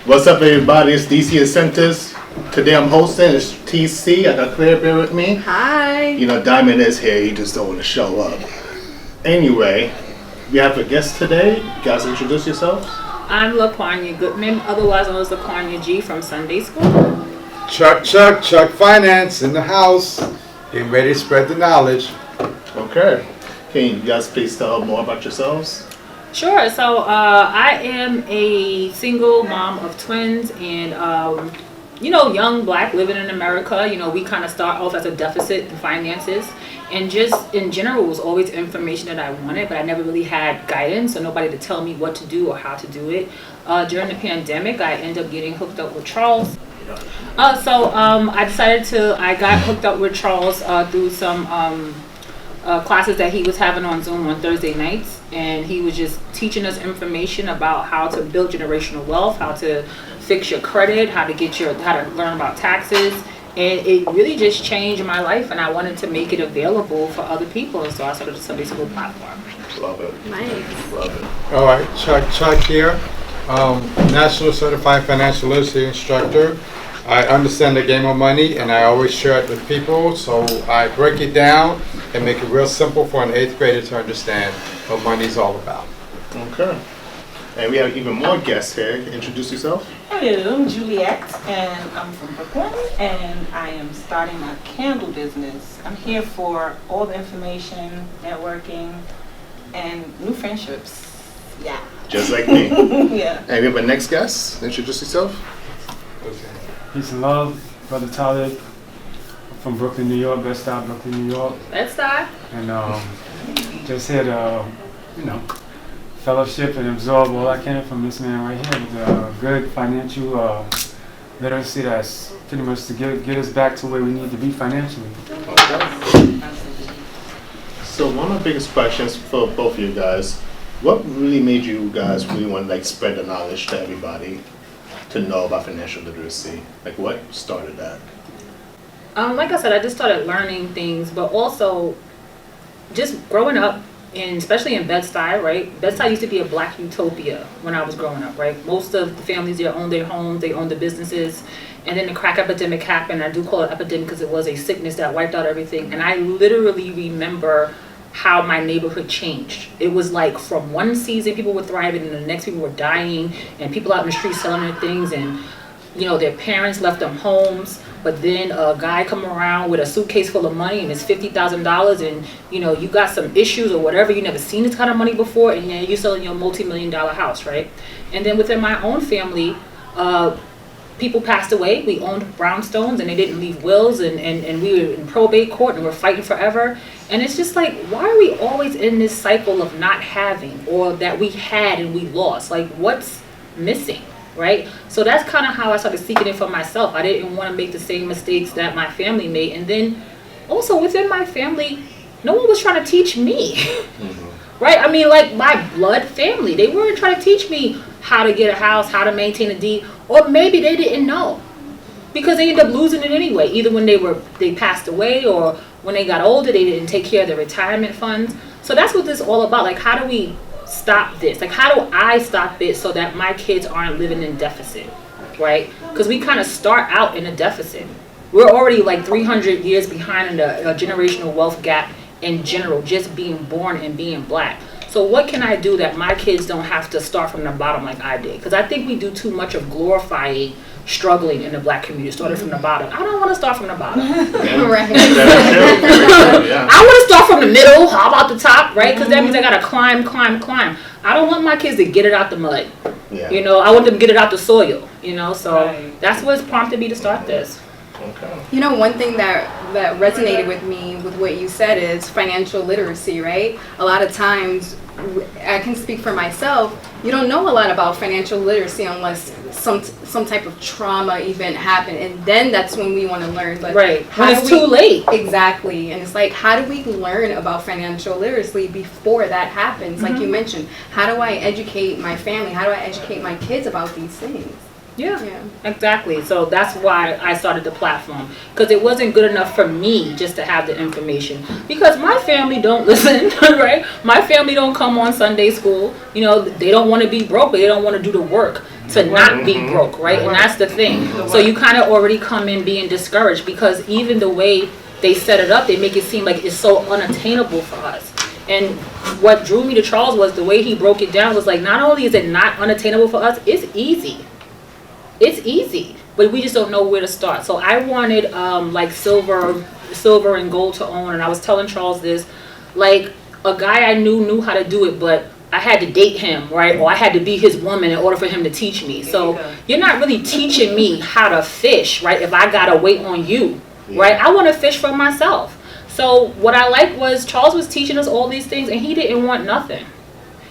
What's up, everybody? It's DC Incentives. Today I'm hosting. It's TC. I got Claire here with me. Hi. You know, Diamond is here. He just don't want to show up. Anyway, we have a guest today. You guys introduce yourselves. I'm LaQuanya Goodman, otherwise known as LaQuanya G from Sunday School. Chuck Finance in the house. Getting ready to spread the knowledge. Okay. Can you guys please tell more about yourselves? Sure. So I am a single mom of twins and, young black living in America. You know, we kind of start off as a deficit in finances. And just in general, it was always information that I wanted, but I never really had guidance or nobody to tell me what to do or how to do it. During the pandemic, I ended up getting hooked up with Charles. I got hooked up with Charles through some classes that he was having on Zoom on Thursday nights, and he was just teaching us information about how to build generational wealth, how to fix your credit, how to learn about taxes, and it really just changed my life, and I wanted to make it available for other people, so I started the Sunday School platform. Love it. Nice. Love it. All right, Chuck here. National Certified Financial Literacy Instructor. I understand the game of money, and I always share it with people, so I break it down and make it real simple for an 8th grader to understand what money's all about. Okay. And we have even more guests here. Introduce yourself. Hello, I'm Juliet, and I'm from Brooklyn, and I am starting a candle business. I'm here for all the information, networking, and new friendships. Yeah. Just like me. Yeah. And we have a next guest. Introduce yourself. Peace and love, Brother Tyler from Brooklyn, New York, Bed-Stuy, Brooklyn, New York. Bed-Stuy. And just here to, fellowship and absorb all I can from this man right here with good financial literacy that's pretty much to get us back to where we need to be financially. Okay. So one of the biggest questions for both of you guys, what really made you guys really want to spread the knowledge to everybody to know about financial literacy? What started that? Like I said, I just started learning things, but also just growing up, and especially in Bed-Stuy, right? Bed-Stuy used to be a black utopia when I was growing up, right? Most of the families there owned their homes, they owned the businesses, and then the crack epidemic happened. I do call it epidemic because it was a sickness that wiped out everything, and I literally remember how my neighborhood changed. It was like from one season people were thriving and the next people were dying, and people out in the street selling their things, and their parents left them homes, but then a guy come around with a suitcase full of money and it's $50,000, and you got some issues or whatever, you never seen this kind of money before, and you're selling your multi-million-dollar house, right? And then within my own family, people passed away. We owned brownstones and they didn't leave wills, and we were in probate court and we're fighting forever. And it's just like, why are we always in this cycle of not having, or that we had and we lost? What's missing, right? So that's kind of how I started seeking it for myself. I didn't want to make the same mistakes that my family made. And then also within my family, no one was trying to teach me, right? I mean, my blood family, they weren't trying to teach me how to get a house, how to maintain a deed, or maybe they didn't know because they ended up losing it anyway. Either when they passed away, or when they got older, they didn't take care of their retirement funds. So that's what this is all about. How do we stop this? How do I stop it so that my kids aren't living in deficit, right? Because we kind of start out in a deficit. We're already 300 years behind in the generational wealth gap in general, just being born and being black. So what can I do that my kids don't have to start from the bottom like I did? Because I think we do too much of glorifying struggling in the black community, started from the bottom. I don't want to start from the bottom. Right. I want to start from the middle. How about the top, right? Because that means I got to climb. I don't want my kids to get it out the mud. Yeah. I want them to get it out the soil. So Right. that's what's prompted me to start this. Okay. One thing that resonated with me with what you said is financial literacy, right? A lot of times, I can speak for myself, you don't know a lot about financial literacy unless some type of trauma event happened, and then that's when we want to learn. But Right. When it's too late. Exactly. And it's how do we learn about financial literacy before that happens? Like you mentioned, how do I educate my family? How do I educate my kids about these things? Yeah, exactly. So that's why I started the platform, because it wasn't good enough for me just to have the information, because my family don't listen, right? My family don't come on Sunday school. They don't want to be broke, but they don't want to do the work to not be broke, right? And that's the thing. So you kind of already come in being discouraged because even the way they set it up, they make it seem like it's so unattainable for us. And what drew me to Charles was the way he broke it down was like, not only is it not unattainable for us, it's easy. It's easy, but we just don't know where to start. So I wanted like silver and gold to own, and I was telling Charles this, like a guy I knew how to do it, but I had to date him, right? Or I had to be his woman in order for him to teach me. So you're not really teaching me how to fish, right? If I gotta wait on you, right? I want to fish for myself. So what I liked was Charles was teaching us all these things, and he didn't want nothing.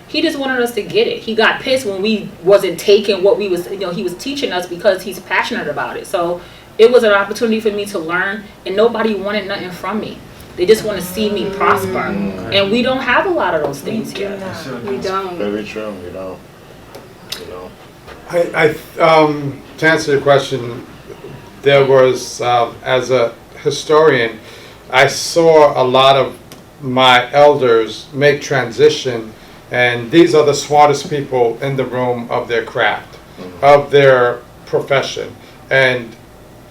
He just wanted us to get it. He got pissed when we wasn't taking what we was, he was teaching us because he's passionate about it. So it was an opportunity for me to learn, and nobody wanted nothing from me. They just want to see me prosper, and we don't have a lot of those things here. We don't. Very true. You know. To answer your question, there was, as a historian, I saw a lot of my elders make transition, and these are the smartest people in the room of their craft, of their profession. And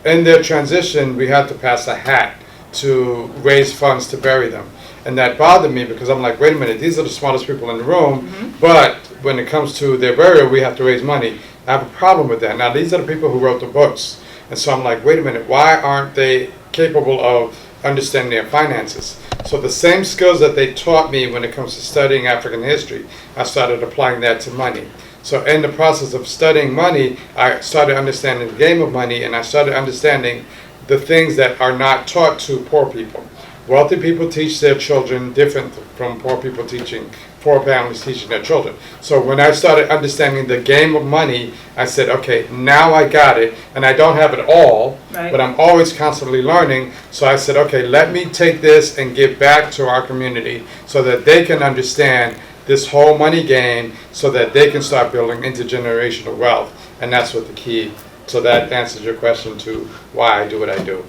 in their transition, we had to pass a hat to raise funds to bury them. And that bothered me because I'm like, wait a minute, these are the smartest people in the room, but when it comes to their burial, we have to raise money. I have a problem with that. Now, these are the people who wrote the books. And so I'm like, wait a minute, why aren't they capable of understanding their finances? So the same skills that they taught me when it comes to studying African history, I started applying that to money. So in the process of studying money, I started understanding the game of money, and I started understanding the things that are not taught to poor people. Wealthy people teach their children different from poor people poor families teaching their children. So when I started understanding the game of money, I said, okay, now I got it, and I don't have it all, but I'm always constantly learning. So I said, okay, let me take this and give back to our community so that they can understand this whole money game, so that they can start building intergenerational wealth. And that's what the key. So that answers your question to why I do what I do.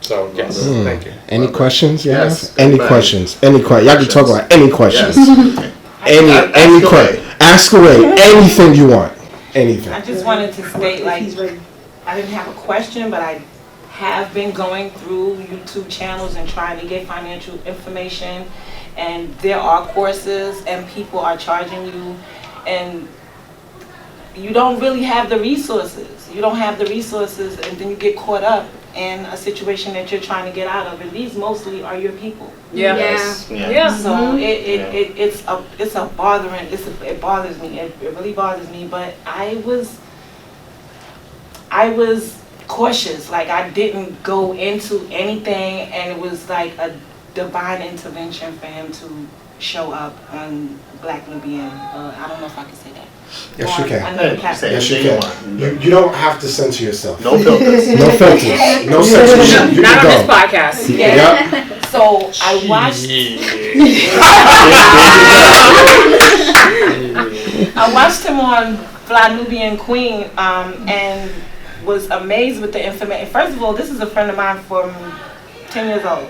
So yes, thank you. Any questions? Yes. Any questions? Any questions? Y'all can talk about any questions. Yes. Any question. Ask away. Anything you want. Anything. I just wanted to state, like, I didn't have a question, but I have been going through YouTube channels and trying to get financial information, and there are courses and people are charging you, and you don't really have the resources. You don't have the resources, and then you get caught up in a situation that you're trying to get out of, and these mostly are your people. Yes. So it bothers me. It really bothers me. But I was cautious. Like, I didn't go into anything, and it was like a divine intervention for him to show up on Black Nubian. I don't know if I can say that. Yes, you can. Yes, you can. You don't have to censor yourself. No filters. No filters. No censorship. You Not can on go. this podcast. Yep. So I watched him on Fly Nubian Queen, and was amazed with the information. First of all, this is a friend of mine from 10 years old.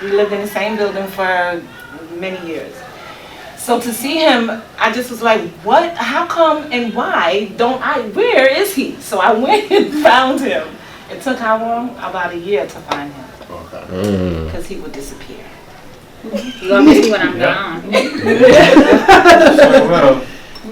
We lived in the same building for many years. So to see him, I just was like, what? How come and why don't where is he? So I went and found him. It took how long? About a year to find him. Okay. Because he would disappear. You're gonna miss me when I'm gone.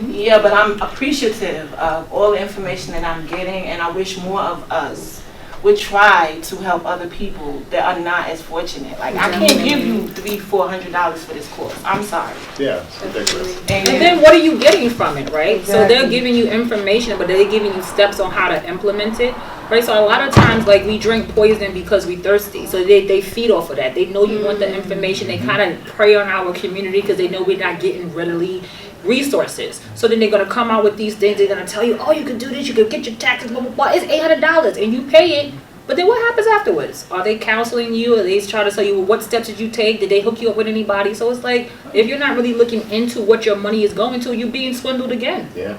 Yeah, but I'm appreciative of all the information that I'm getting, and I wish more of us would try to help other people that are not as fortunate. Like, I can't give you $300-400 for this course. I'm sorry. Yeah, it's ridiculous. And then what are you getting from it, right? So they're giving you information, but they're giving you steps on how to implement it, right? So a lot of times, like, we drink poison because we're thirsty. So they feed off of that. They know you want the information. They kind of prey on our community because they know we're not getting readily resources. So then they're going to come out with these things. They're going to tell you, oh, you can do this, you can get your taxes, blah, blah, blah. It's $800, and you pay it. But then what happens afterwards? Are they counseling you? Are they trying to tell you, well, what steps did you take? Did they hook you up with anybody? So it's like, if you're not really looking into what your money is going to, you're being swindled again. Yeah.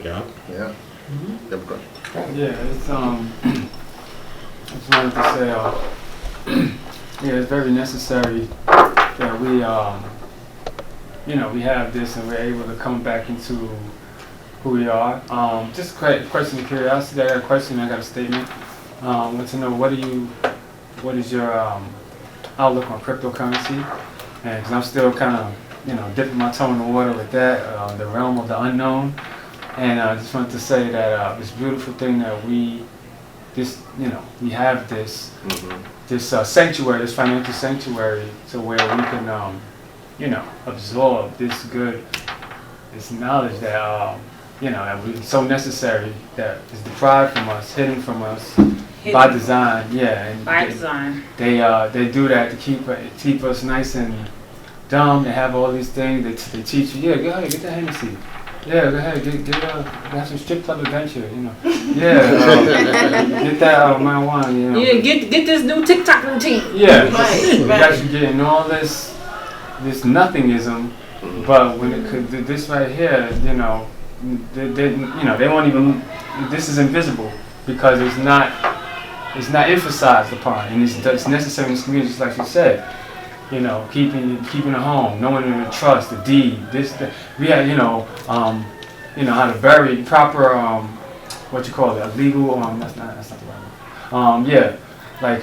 Yeah. Yeah. Yeah, it's I just wanted to say, yeah, it's very necessary that we, we have this and we're able to come back into who we are. Just a question of curiosity. I got a question. I got a statement. Want to know what is your outlook on cryptocurrency? And 'cause I'm still kind of dipping my toe in the water with that, the realm of the unknown. And I just wanted to say that this beautiful thing that we have this sanctuary, this financial sanctuary, to where we can absorb this knowledge that that we so necessary, that is deprived from us, hidden from us by design. Yeah, and By design. they do that to keep us nice and dumb. They have all these things. They teach you. Yeah, go ahead, get the Hennessy. Yeah, go ahead, get some strip club adventure. Yeah, get that marijuana. Yeah, get this new TikTok routine. Yeah, you guys are getting all this nothingism, but when it could, this right here, they won't even. This is invisible because it's not emphasized upon, and it's necessary in this community, just like you said. Keeping a home, knowing the trust, the deed. We had, how to bury proper, what you call it, a legal. That's not the right word. Like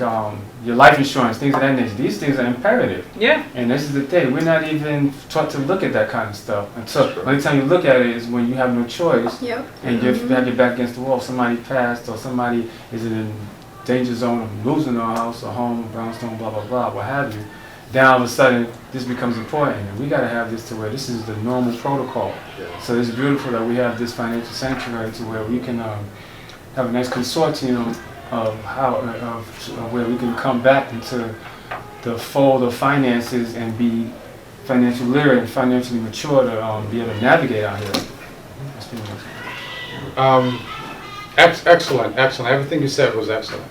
your life insurance, things of that nature. These things are imperative. Yeah. And this is the thing. We're not even taught to look at that kind of stuff. And so the only time you look at it is when you have no choice. Yep. And you have your back against the wall. Somebody passed, or somebody is in danger zone of losing their house, or home, brownstone, blah blah blah, what have you. Then all of a sudden, this becomes important, and we got to have this to where this is the normal protocol. Yeah. So it's beautiful that we have this financial sanctuary to where we can have a nice consortium of where we can come back into the fold of finances and be financially literate and financially mature to be able to navigate out here. Excellent. Everything you said was excellent.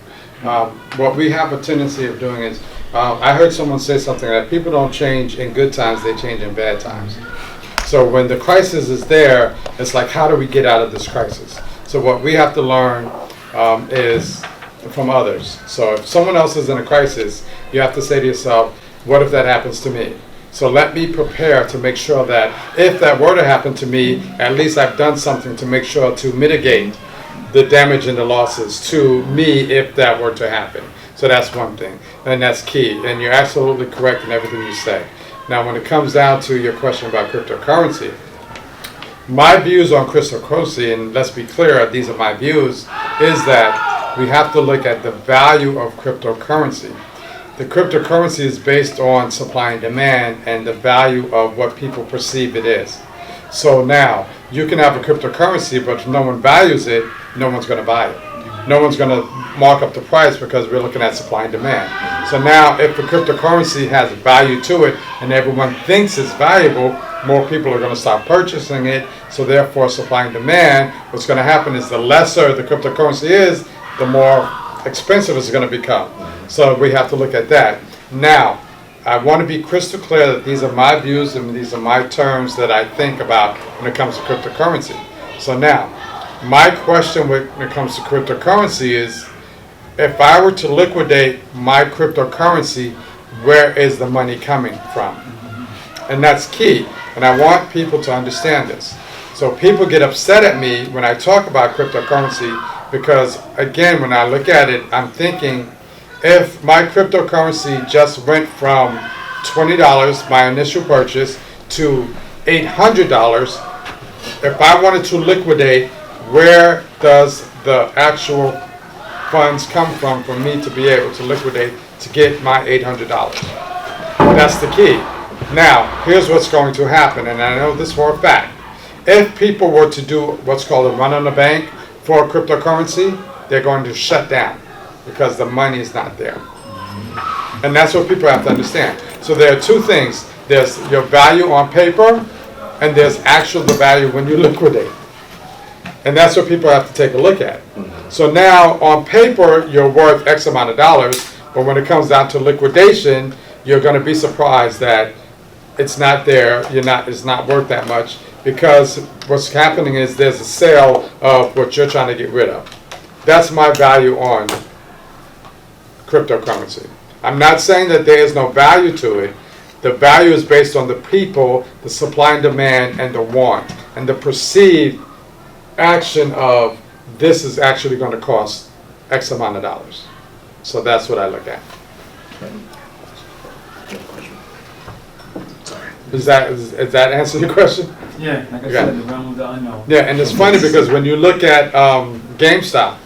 What we have a tendency of doing is, I heard someone say something that people don't change in good times, they change in bad times. So when the crisis is there, it's like, how do we get out of this crisis? So what we have to learn is from others. So if someone else is in a crisis, you have to say to yourself, what if that happens to me? So let me prepare to make sure that if that were to happen to me, at least I've done something to make sure to mitigate the damage and the losses to me if that were to happen. So that's one thing, and that's key. And you're absolutely correct in everything you say. Now, when it comes down to your question about cryptocurrency, my views on cryptocurrency, and let's be clear, these are my views, is that we have to look at the value of cryptocurrency. The cryptocurrency is based on supply and demand and the value of what people perceive it is. So now, you can have a cryptocurrency, but if no one values it, no one's going to buy it. No one's going to mark up the price because we're looking at supply and demand. So now, if the cryptocurrency has value to it and everyone thinks it's valuable, more people are going to start purchasing it. So therefore, supply and demand, what's going to happen is the lesser the cryptocurrency is, the more expensive it's going to become. So we have to look at that. Now, I want to be crystal clear that these are my views and these are my terms that I think about when it comes to cryptocurrency. So now, my question when it comes to cryptocurrency is, if I were to liquidate my cryptocurrency, where is the money coming from? And that's key. And I want people to understand this. So people get upset at me when I talk about cryptocurrency because, again, when I look at it, I'm thinking, if my cryptocurrency just went from $20, my initial purchase, to $800, if I wanted to liquidate, where does the actual funds come from for me to be able to liquidate to get my $800? That's the key. Now, here's what's going to happen, and I know this for a fact. If people were to do what's called a run on the bank for cryptocurrency, they're going to shut down because the money is not there. And that's what people have to understand. So there are two things. There's your value on paper, and there's the value when you liquidate. And that's what people have to take a look at. So now, on paper, you're worth X amount of dollars, but when it comes down to liquidation, you're going to be surprised that it's not there. It's not worth that much, because what's happening is there's a sale of what you're trying to get rid of. That's my value on cryptocurrency. I'm not saying that there is no value to it. The value is based on the people, the supply and demand, and the want, and the perceived action of this is actually going to cost X amount of dollars. So that's what I look at. Does that answer your question? Yeah, like I Okay. said, the realm of the unknown. Yeah, and it's funny because when you look at GameStop,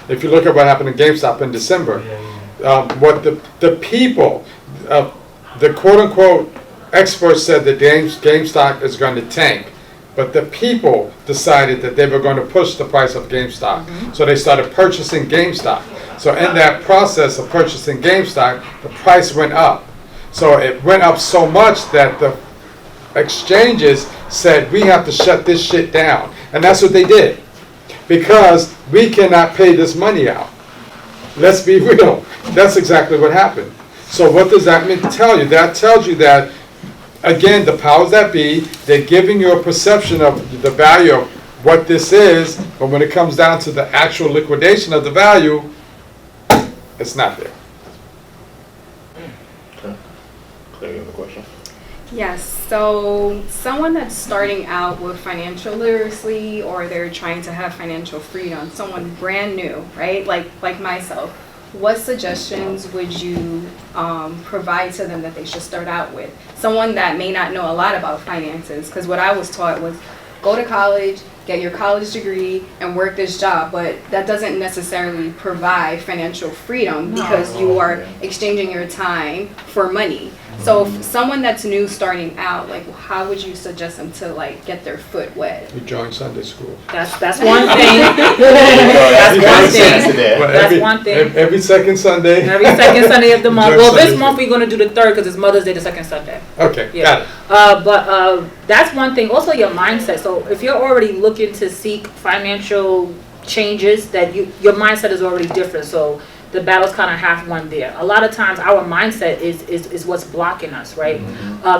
if you look at what happened in GameStop in December, what the people, the quote-unquote experts said that GameStop is going to tank, but the people decided that they were going to push the price of GameStop. So they started purchasing GameStop. So in that process of purchasing GameStop, the price went up. So it went up so much that the exchanges said, we have to shut this shit down. And that's what they did. Because we cannot pay this money out. Let's be real. That's exactly what happened. So what does that mean to tell you? That tells you that, again, the powers that be, they're giving you a perception of the value of what this is, but when it comes down to the actual liquidation of the value, it's not there. Okay. Claire, you have a question? Yes, so someone that's starting out with financial literacy or they're trying to have financial freedom, someone brand new, right? Like myself, what suggestions would you provide to them that they should start out with? Someone that may not know a lot about finances, because what I was taught was go to college, get your college degree, and work this job, but that doesn't necessarily provide financial freedom because you are exchanging your time for money. So if someone that's new starting out, like how would you suggest them to like get their foot wet? You join Sunday school. That's one thing. That's one thing. Well, one thing. Every second Sunday. Every second Sunday of the month. Join Well, this Sunday month school. we're going to do the third because it's Mother's Day, the second Sunday. Okay, Yeah. got it. That's one thing. Also, your mindset. So if you're already looking to seek financial changes, that your mindset is already different. So the battle's kind of half won there. A lot of times our mindset is what's blocking us, right?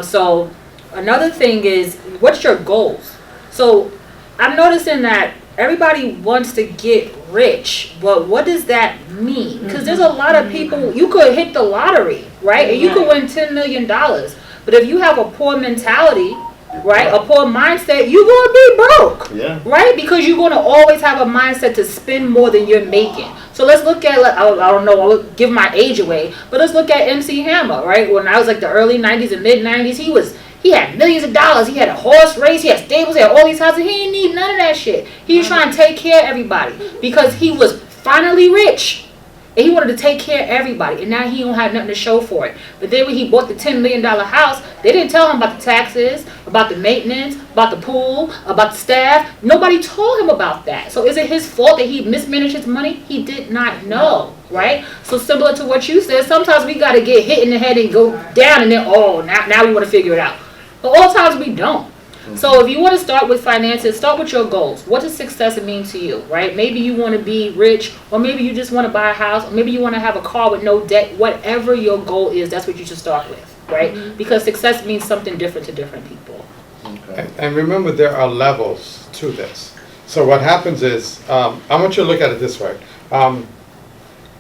So another thing is, what's your goals? So I'm noticing that everybody wants to get rich, but what does that mean? Because there's a lot of people, you could hit the lottery, right? And you could win $10 million. But if you have a poor mentality, right, a poor mindset, you're going to be broke, right? Because you're going to always have a mindset to spend more than you're making. So let's look at, I don't know, I'll give my age away, but let's look at MC Hammer, right? When I was like the early 90s and mid 90s, he had millions of dollars. He had a horse race. He had stables. He had all these houses. He didn't need none of that shit. He was trying to take care of everybody because he was finally rich. And he wanted to take care of everybody. And now he don't have nothing to show for it. But then when he bought the $10 million house, they didn't tell him about the taxes, about the maintenance, about the pool, about the staff. Nobody told him about that. So is it his fault that he mismanaged his money? He did not know, right? So similar to what you said, sometimes we got to get hit in the head and go down and then, now we want to figure it out. But all times we don't. So if you want to start with finances, start with your goals. What does success mean to you, right? Maybe you want to be rich, or maybe you just want to buy a house, or maybe you want to have a car with no debt. Whatever your goal is, that's what you should start with, right? Because success means something different to different people. Okay. And remember, there are levels to this. So what happens is, I want you to look at it this way. I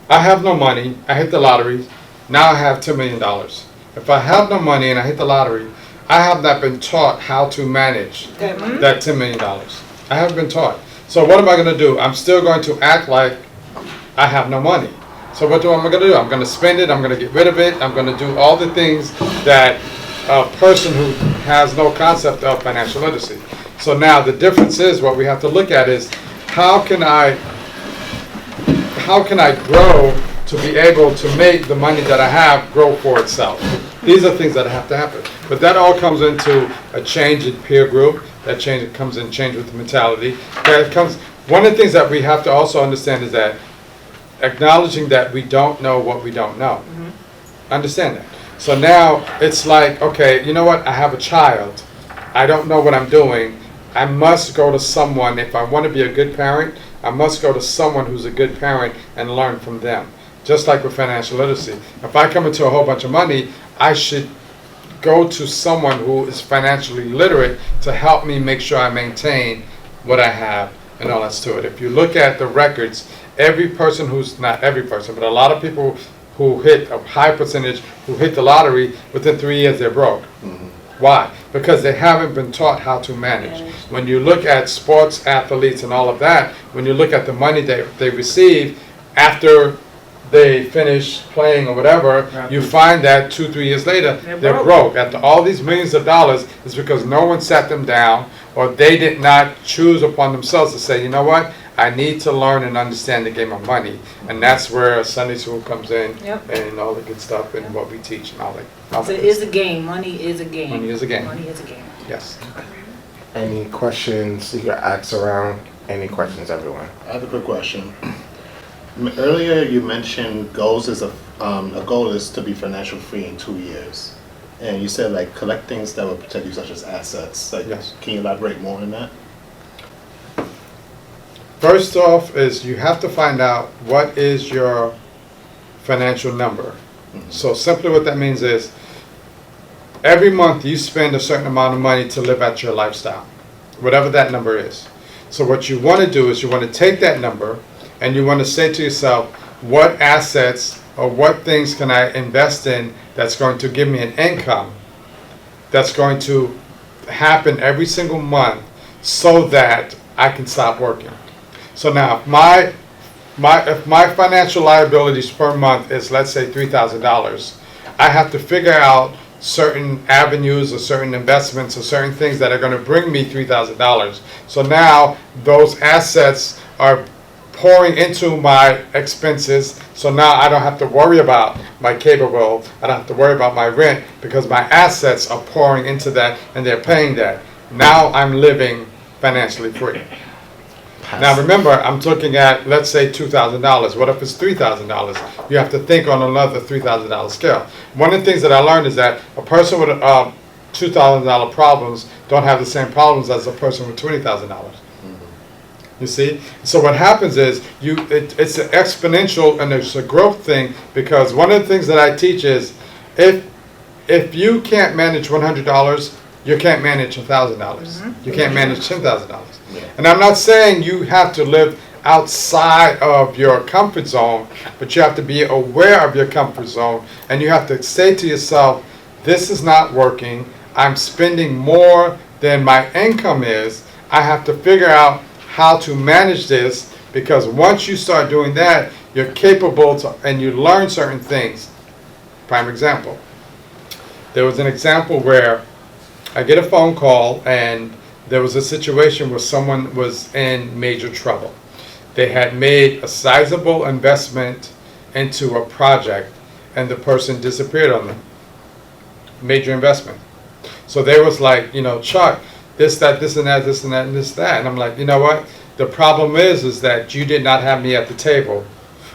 have no money. I hit the lottery. Now I have $10 million. If I have no money and I hit the lottery, I have not been taught how to manage that $10 million. I haven't been taught. So what am I going to do? I'm still going to act like I have no money. So what am I going to do? I'm going to spend it. I'm going to get rid of it. I'm going to do all the things that a person who has no concept of financial literacy. So now the difference is, what we have to look at is, how can I grow to be able to make the money that I have grow for itself? These are things that have to happen. But that all comes into a change in peer group. That change comes in change with the mentality. One of the things that we have to also understand is that acknowledging that we don't know what we don't know. Understand that. So now it's like, okay, you know what? I have a child. I don't know what I'm doing. I must go to someone. If I want to be a good parent, I must go to someone who's a good parent and learn from them. Just like with financial literacy. If I come into a whole bunch of money, I should go to someone who is financially literate to help me make sure I maintain what I have and all that's to it. If you look at the records, every person who's, not every person, but a lot of people who hit a high percentage, who hit the lottery, within 3 years they're broke. Why? Because they haven't been taught how to manage. When you look at sports athletes and all of that, when you look at the money they receive after they finish playing or whatever, you find that 2-3 years later, they're broke. After all these millions of dollars, it's because no one sat them down, or they did not choose upon themselves to say, you know what, I need to learn and understand the game of money. And that's where Sunday school comes in, and all the good stuff and what we teach and all that. So it is a game. Money is a game. Money is a game. Money is a game. Yes. Any questions you can ask around? Any questions, everyone? I have a quick question. Earlier, you mentioned goals is a goal is to be financial free in 2 years, and you said like collect things that will protect you, such as assets. Like, Yes. Can you elaborate more on that? First off is you have to find out what is your financial number. So simply what that means is every month you spend a certain amount of money to live out your lifestyle, whatever that number is. So what you want to do is you want to take that number and you want to say to yourself, what assets or what things can I invest in that's going to give me an income that's going to happen every single month so that I can stop working. So now if my financial liabilities per month is, let's say, $3,000, I have to figure out certain avenues or certain investments or certain things that are going to bring me $3,000. So now those assets are pouring into my expenses, so now I don't have to worry about my cable bill, I don't have to worry about my rent, because my assets are pouring into that and they're paying that. Now I'm living financially free. Now remember, I'm looking at, let's say, $2,000. What if it's $3,000? You have to think on another $3,000 scale. One of the things that I learned is that a person with $2,000 problems don't have the same problems as a person with $20,000. You see? So what happens is it's an exponential and it's a growth thing, because one of the things that I teach is if you can't manage $100, you can't manage $1,000. You can't manage $10,000. And I'm not saying you have to live outside of your comfort zone, but you have to be aware of your comfort zone, and you have to say to yourself, this is not working. I'm spending more than my income is. I have to figure out how to manage this, because once you start doing that, you're capable to, and you learn certain things. Prime example. There was an example where I get a phone call and there was a situation where someone was in major trouble. They had made a sizable investment into a project and the person disappeared on them. Major investment. So they was like, Chuck, this, that, this and that, this and that, and this, that. And I'm like, you know what? The problem is that you did not have me at the table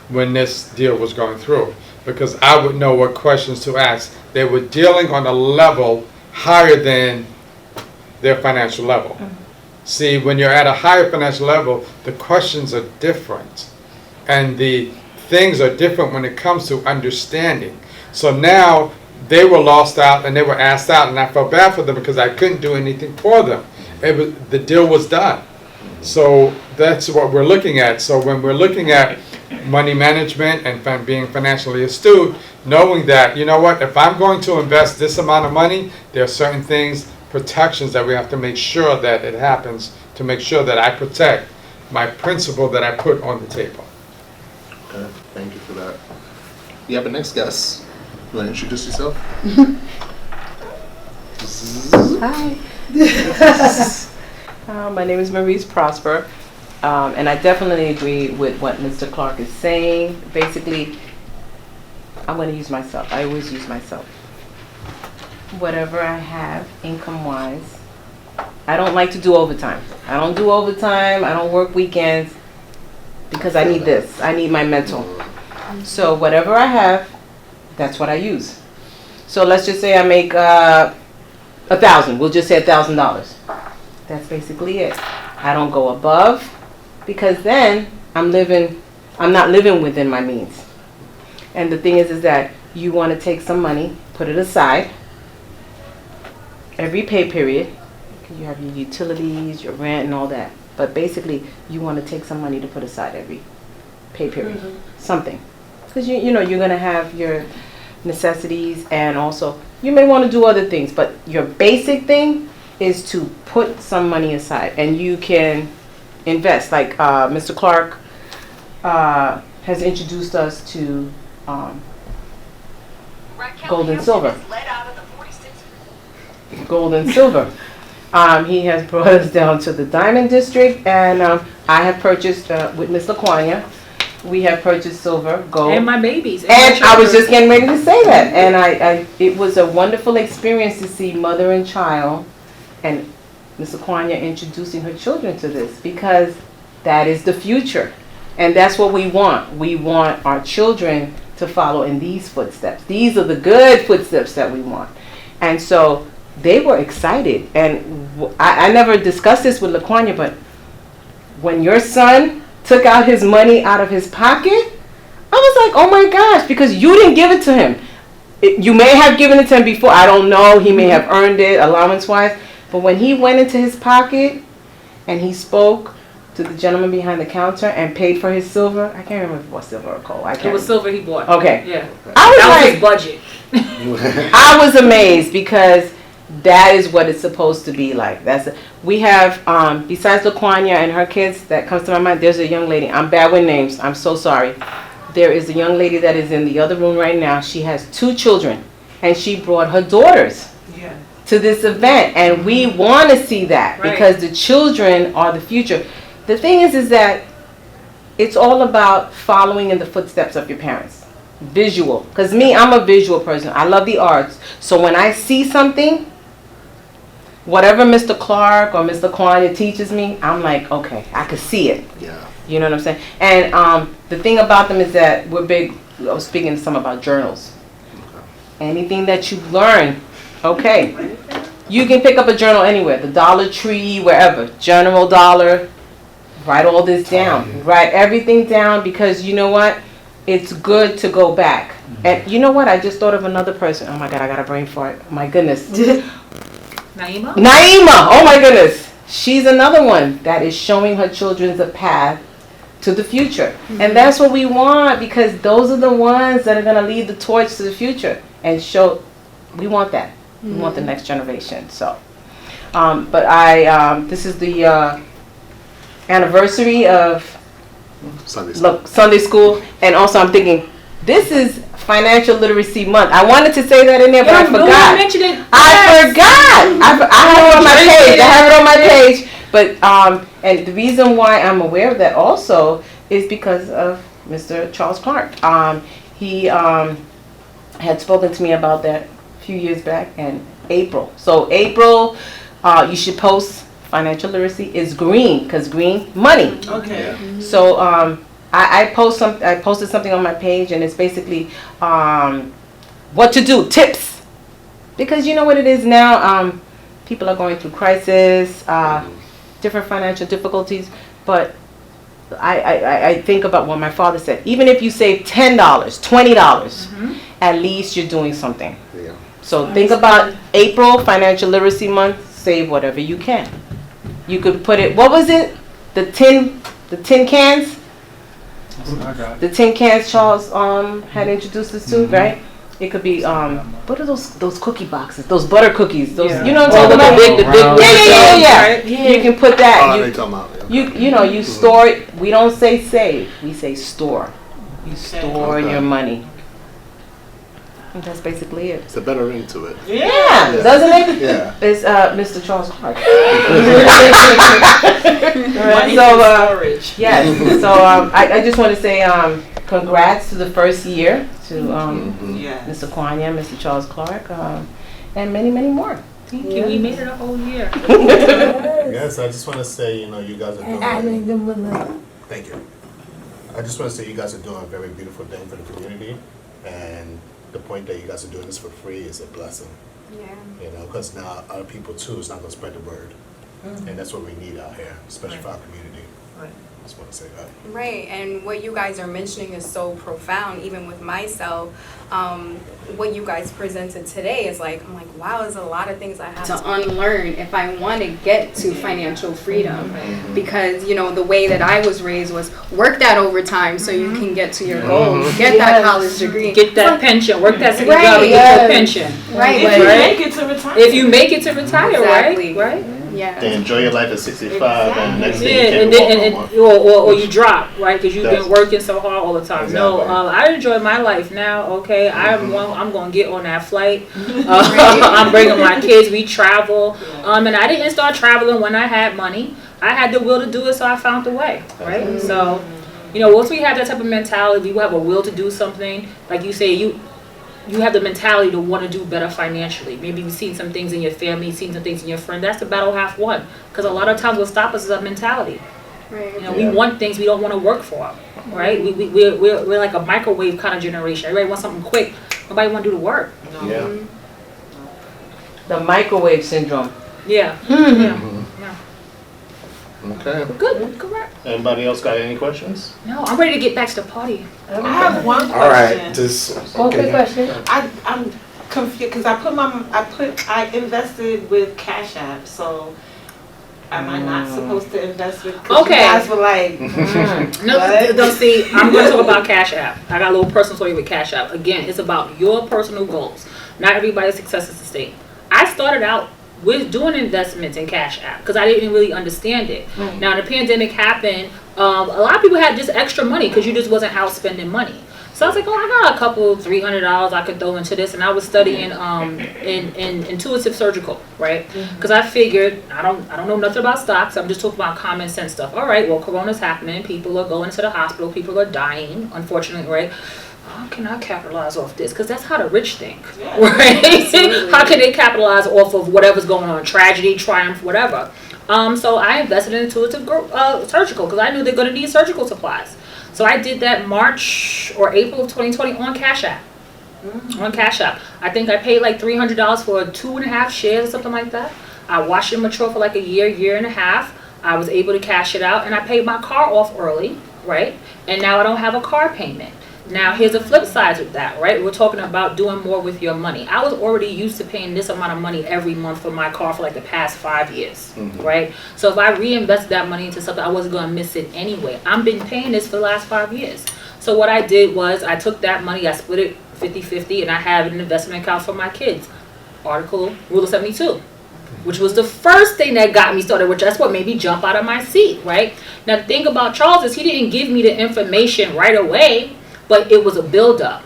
when this deal was going through, because I would know what questions to ask. They were dealing on a level higher than their financial level. See, when you're at a higher financial level, the questions are different. And the things are different when it comes to understanding. So now they were lost out and they were asked out, and I felt bad for them because I couldn't do anything for them. The deal was done. So that's what we're looking at. So when we're looking at money management and being financially astute, knowing that, if I'm going to invest this amount of money, there are certain things, protections that we have to make sure that it happens, to make sure that I protect my principle that I put on the table. Okay, thank you for that. You have a next guest. You want to introduce yourself? Hi. My name is Maurice Prosper, and I definitely agree with what Mr. Clark is saying. Basically, I'm going to use myself. I always use myself. Whatever I have, income-wise, I don't like to do overtime. I don't do overtime. I don't work weekends because I need this. I need my mental. So whatever I have, that's what I use. So let's just say I make $1,000. We'll just say $1,000. That's basically it. I don't go above, because then I'm not living within my means. And the thing is that you want to take some money, put it aside every pay period. You have your utilities, your rent, and all that. But basically, you want to take some money to put aside every pay period. Something. Because you're going to have your necessities, and also you may want to do other things, but your basic thing is to put some money aside, and you can invest. Like Mr. Clark has introduced us to gold and silver. Gold and silver. He has brought us down to the Diamond District, and I have purchased with Miss LaQuania. We have purchased silver, gold, And my babies. and I was just getting ready to say that, and it was a wonderful experience to see mother and child, and Miss LaQuania introducing her children to this, because that is the future, and that's what we want. We want our children to follow in these footsteps. These are the good footsteps that we want, and so they were excited. And I never discussed this with LaQuania, but when your son took out his money out of his pocket, I was like, oh my gosh, because you didn't give it to him. You may have given it to him before, I don't know, he may have earned it allowance-wise, but when he went into his pocket and he spoke to the gentleman behind the counter and paid for his silver, I can't remember if it was silver or gold. It was silver he bought. Okay. Yeah. I was That was like, his budget. I was amazed, because that is what it's supposed to be like. We have, besides LaQuania and her kids, that comes to my mind, there's a young lady. I'm bad with names. I'm so sorry. There is a young lady that is in the other room right now. She has 2 children, and she brought her daughters to this event. And we want to see that, Right. because the children are the future. The thing is that it's all about following in the footsteps of your parents. Visual. Because me, I'm a visual person. I love the arts. So when I see something, whatever Mr. Clark or Mr. Kwanya teaches me, I'm like, okay, I could see it. Yeah. You know what I'm saying? And the thing about them is that we're big. I was speaking to some about journals. Anything that you learn, okay, you can pick up a journal anywhere, the Dollar Tree, wherever, General Dollar. Write all this down. Write everything down, because you know what? It's good to go back. And you know what? I just thought of another person. Oh my God, I got a brain fart. My goodness. Naima? Naima, oh my goodness. She's another one that is showing her children the path to the future. And that's what we want, because those are the ones that are going to lead the torch to the future and show. We want that. We want the next generation. So, but this is the anniversary of Sunday school, and also I'm thinking, this is Financial Literacy Month. I wanted to say that in there, but I forgot. Mentioned it. I forgot. I have it on my page. I have it on my page. But and the reason why I'm aware of that also is because of Mr. Charles Clark. He had spoken to me about that a few years back in April. So April, you should post financial literacy is green, because green money. Okay. So I posted something on my page, and it's basically what to do, tips, because you know what it is now. People are going through crisis, different financial difficulties, but I think about what my father said. Even if you save $10, $20, at least you're doing something. Yeah. So think about April, Financial Literacy Month. Save whatever you can. You could put it. What was it? The tin cans. The tin cans Charles had introduced us to, right? It could be what are those cookie boxes? Those butter cookies. Those you know what I'm talking about? The big Yeah. You can put that. Oh, they come out. Yeah. You store it. We don't say save. We say store. You store your money. And that's basically it. It's a better ring to it. Yeah, doesn't it? Yeah. It's Mr. Charles Clark. Money So, storage. yes. So I just want to say congrats to the first year to Yes. Mr. Kwanya, Mr. Charles Clark, and many, many more. Thank you. We made it a whole year. Yes, I just want to say, you guys are doing. Thank you. I just want to say you guys are doing a very beautiful thing for the community, and the point that you guys are doing this for free is a blessing. Yeah. Because now other people too is not going to spread the word, and that's what we need out here, especially for our community. I just want to say that. Right, and what you guys are mentioning is so profound, even with myself. What you guys presented today is like, I'm like, wow, there's a lot of things I have to unlearn if I want to get to financial freedom. Because, you know, the way that I was raised was work that overtime so you can get to your goal, get that college degree. Get that pension, work that city Right, job and get your pension. Right, If but you make it to retire. If you make it to retire, Exactly. right? yeah. They enjoy your life at 65 and next Yeah, day you and can't then, walk no more. or you drop, right? Because you've That's- been working so hard all the time. No, Exactly. I enjoy my life now. Okay, I'm gonna get on that flight. I'm bringing my kids. We travel. And I didn't start traveling when I had money. I had the will to do it, so I found the way, right? So, you know, once we have that type of mentality, we have a will to do something. Like you say, you have the mentality to want to do better financially. Maybe you've seen some things in your family, seen some things in your friend. That's the battle half won. Because a lot of times what stops us is our mentality. Right. You know, Yeah. we want things we don't want to work for, right? We're like a microwave kind of generation. Everybody wants something quick. Nobody want to do the work. Yeah. The microwave syndrome. Yeah. Okay. Good. Correct. Anybody else got any questions? No, I'm ready to get back to the party. I have one question. All right, just One quick question. I'm confused because I invested with Cash App, so am I not supposed to invest with? 'Cause Okay. You guys were like, No, What? don't see. I'm going to talk about Cash App. I got a little personal story with Cash App. Again, it's about your personal goals. Not everybody's success is the same. I started out with doing investments in Cash App because I didn't really understand it. Now, the pandemic happened. A lot of people had just extra money because you just wasn't out spending money. So I was like, oh, I got a couple $300 I could throw into this, and I was studying in intuitive surgical, right? Because I figured I don't know nothing about stocks. I'm just talking about common sense stuff. All right, well, Corona's happening. People are going to the hospital. People are dying, unfortunately, right? How can I capitalize off this? Because that's how the rich think, right? How can they capitalize off of whatever's going on, tragedy, triumph, whatever? So I invested in intuitive surgical because I knew they're going to need surgical supplies. So I did that March or April of 2020 on Cash App. On Cash App. I think I paid like $300 for 2.5 shares or something like that. I watched it mature for like a year and a half. I was able to cash it out and I paid my car off early, right? And now I don't have a car payment. Now, here's a flip side with that, right? We're talking about doing more with your money. I was already used to paying this amount of money every month for my car for like the past 5 years, right? So if I reinvested that money into something, I wasn't going to miss it anyway. I've been paying this for the last 5 years. So what I did was I took that money, I split it 50-50, and I have an investment account for my kids. Rule of 72. Which was the first thing that got me started, which that's what made me jump out of my seat, right? Now, the thing about Charles is he didn't give me the information right away. But it was a build-up.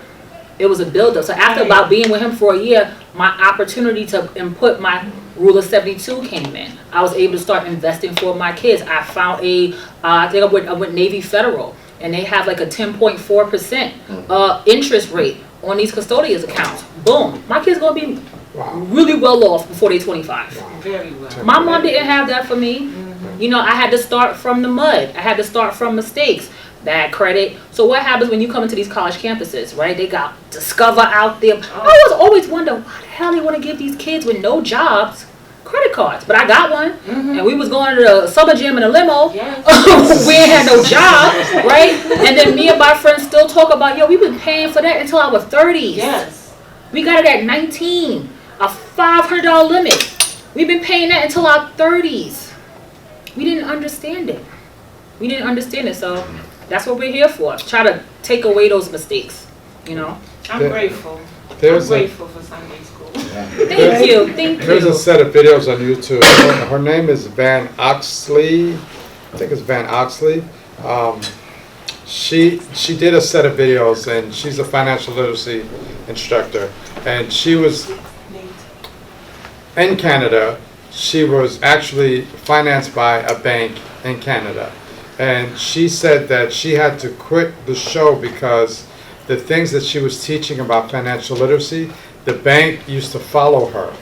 It was a build-up. So after about being with him for a year, my opportunity to input my Rule of 72 came in. I was able to start investing for my kids. I found I think I went Navy Federal, and they have like a 10.4% interest rate on these custodians accounts. Boom. My kids going to be really well off before they're 25. very well. My mom didn't have that for me. You know, I had to start from the mud. I had to start from mistakes. Bad credit. So what happens when you come into these college campuses, right? They got Discover out there. I was always wonder why the hell they want to give these kids with no jobs credit cards. But I got one, and we was going to the summer gym in a limo. Yes. We ain't had no job, right? And then me and my friends still talk about, yo, we've been paying for that until our 30s. Yes. We got it at 19, a $500 limit. We've been paying that until our 30s. We didn't understand it. So that's what we're here for. Try to take away those mistakes, you know. I'm grateful. I'm There's a, grateful for Sunday school. Thank you. there's a set of videos on YouTube. Her name is Van Oxley. I think it's Van Oxley. She did a set of videos, and she's a financial literacy instructor. And she was in Canada. She was actually financed by a bank in Canada. And she said that she had to quit the show because the things that she was teaching about financial literacy, the bank used to follow her.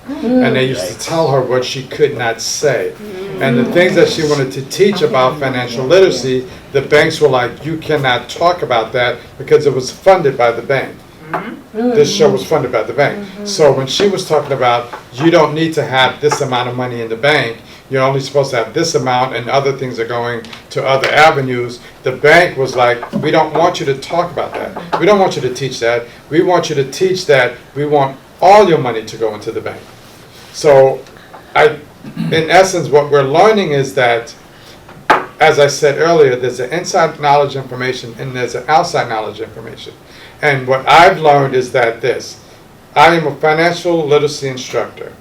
And they used to tell her what she could not say. And the things that she wanted to teach about financial literacy, the banks were like, you cannot talk about that because it was funded by the bank. This show was funded by the bank. So when she was talking about, you don't need to have this amount of money in the bank, you're only supposed to have this amount and other things are going to other avenues. The bank was like, we don't want you to talk about that. We don't want you to teach that. We want you to teach that we want all your money to go into the bank. So in essence, what we're learning is that, as I said earlier, there's an inside knowledge information and there's an outside knowledge information. And what I've learned is that I am a financial literacy instructor,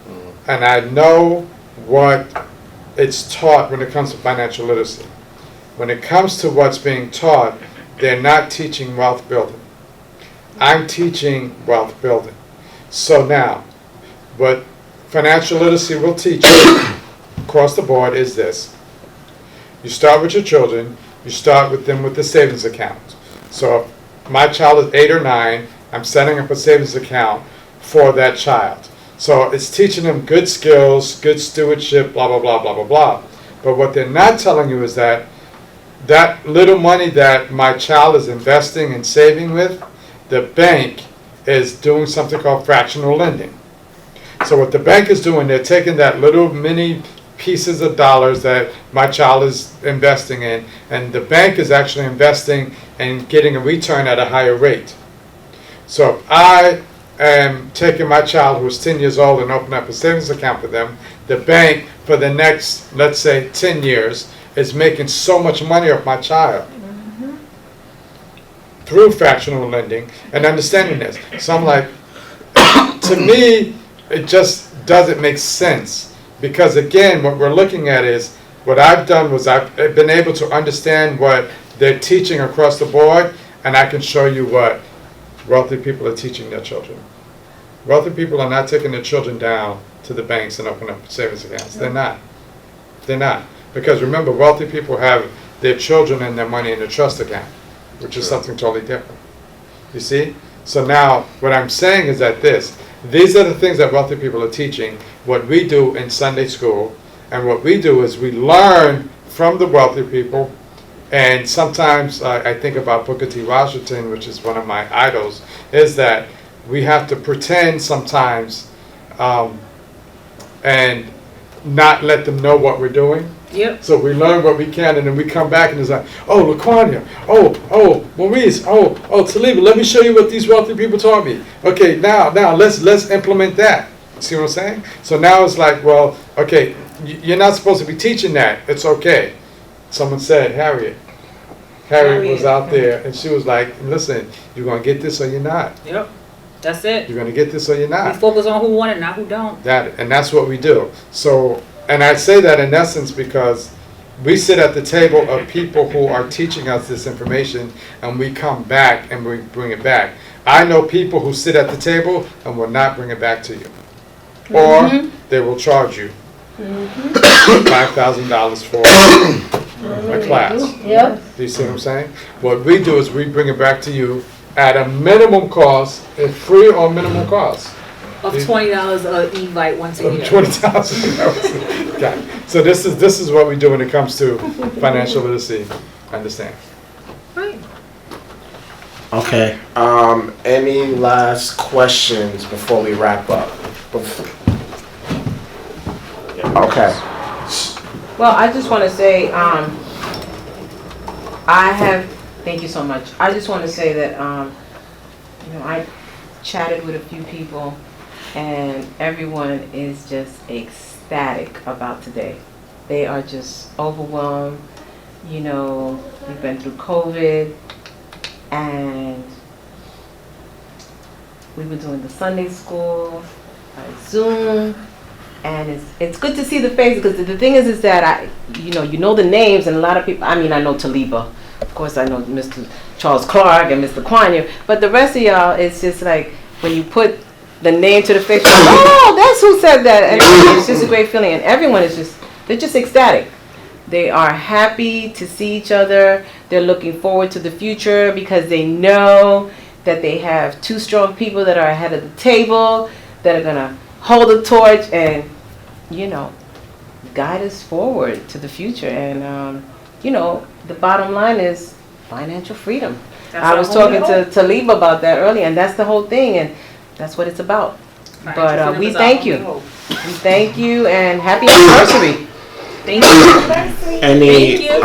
and I know what it's taught when it comes to financial literacy. When it comes to what's being taught, they're not teaching wealth building. I'm teaching wealth building. So now, what financial literacy will teach you across the board is this. You start with your children, you start with them with the savings account. So if my child is 8 or 9, I'm setting up a savings account for that child. So it's teaching them good skills, good stewardship, blah, blah, blah, blah, blah, blah. But what they're not telling you is that little money that my child is investing and saving with, the bank is doing something called fractional lending. So what the bank is doing, they're taking that little mini pieces of dollars that my child is investing in, and the bank is actually investing and getting a return at a higher rate. So if I am taking my child who's 10 years old and opening up a savings account for them, the bank for the next, let's say, 10 years is making so much money off my child through fractional lending and understanding this. So I'm like, to me, it just doesn't make sense, because again, what we're looking at is, what I've done was I've been able to understand what they're teaching across the board, and I can show you what wealthy people are teaching their children. Wealthy people are not taking their children down to the banks and opening up savings accounts. They're not. They're not. Because remember, wealthy people have their children and their money in a trust account, which is something totally different. You see? So now, what I'm saying is that these are the things that wealthy people are teaching. What we do in Sunday school, and what we do is we learn from the wealthy people. And sometimes I think about Booker T. Washington, which is one of my idols, is that we have to pretend sometimes and not let them know what we're doing. Yep. So we learn what we can, and then we come back and it's like, oh, LaQuania, oh, Maurice, oh, Taliba, let me show you what these wealthy people taught me. Okay, now let's implement that. See what I'm saying? So now it's like, well, okay, you're not supposed to be teaching that. It's okay. Someone said, Harriet was out there, and she was like, listen, you're going to get this or you're not. Yep. That's it. You're going to get this or you're not. We focus on who won it, not who don't. And that's what we do. So, and I say that in essence because we sit at the table of people who are teaching us this information, and we come back and we bring it back. I know people who sit at the table and will not bring it back to you. Or they will charge you $5,000 for a class. Yep. Do you see what I'm saying? What we do is we bring it back to you at a minimum cost, at free or minimum cost. Of $20 a e-bite once a year. $20,000. Okay. So this is what we do when it comes to financial literacy. Understand? Right. Okay. Any last questions before we wrap up? Okay. Well, I just want to say, thank you so much. I just want to say that, I chatted with a few people, and everyone is just ecstatic about today. They are just overwhelmed. We've been through COVID, and we were doing the Sunday school, Zoom, and it's good to see the faces, because the thing is that you know the names, and a lot of people, I know Taliba, of course I know Mr. Charles Clark and Mr. Quanya, but the rest of y'all, it's just like when you put the name to the face, like, oh, that's who said that, and it's just a great feeling, and everyone they're just ecstatic. They are happy to see each other. They're looking forward to the future because they know that they have two strong people that are ahead of the table that are going to hold the torch and, guide us forward to the future. And, the bottom line is financial freedom. I was talking to Taliba about that earlier, and that's the whole thing, and that's what it's about. But we thank you. We thank you, and happy anniversary. Thank you. Any Thank you.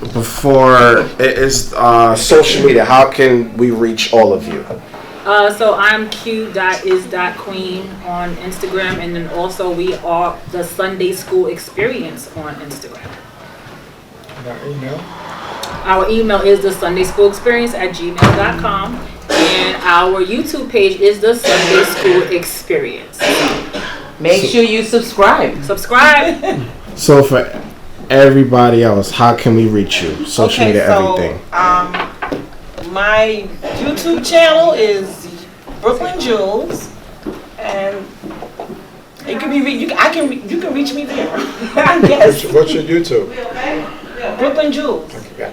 before it is social media? How can we reach all of you? So I'm q.is.queen on Instagram, and then also we are the Sunday School Experience on Instagram. Now, email. Our email is the Sunday School Experience @gmail.com, and our YouTube page is the Sunday School Experience. Make sure you subscribe. Subscribe. So for everybody else, how can we reach you? Social media, everything. My YouTube channel is Brooklyn Jules, and it can be you can reach me there. I guess. What's your YouTube? Brooklyn Jules. Okay.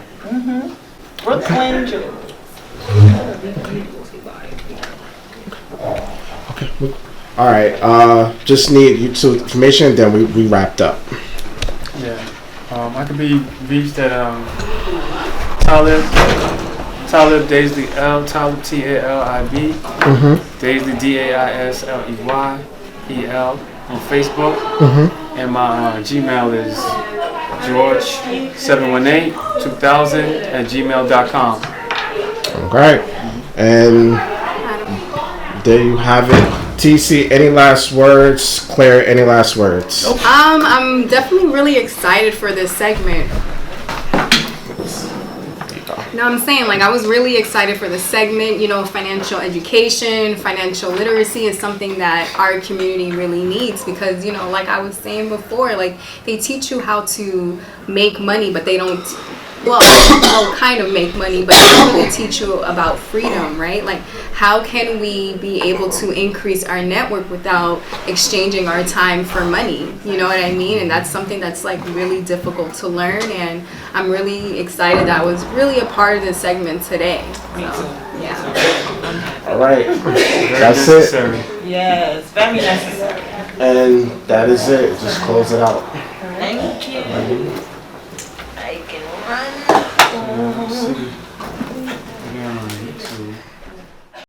Brooklyn Jules. All right. Just need YouTube information, then we wrapped up. Yeah. I could be reached at Talib Daisley L Talib TALIB Daisley DAISLEYEL on Facebook, and my Gmail is George7182000 @gmail.com. Okay. And there you have it. TC, any last words? Claire, any last words? I'm definitely really excited for this segment. No, I'm saying, like, I was really excited for this segment. You know, financial education, financial literacy is something that our community really needs because, you know, like I was saying before, like, they teach you how to make money, but they don't, well, kind of make money, but they don't really teach you about freedom, right? Like, how can we be able to increase our network without exchanging our time for money? You know what I mean? And that's something that's, like, really difficult to learn, and I'm really excited that I was really a part of this segment today. Me too. Yeah. All right. Very That's necessary. it. Yes, very necessary. And that is it. Just close it out. Thank you.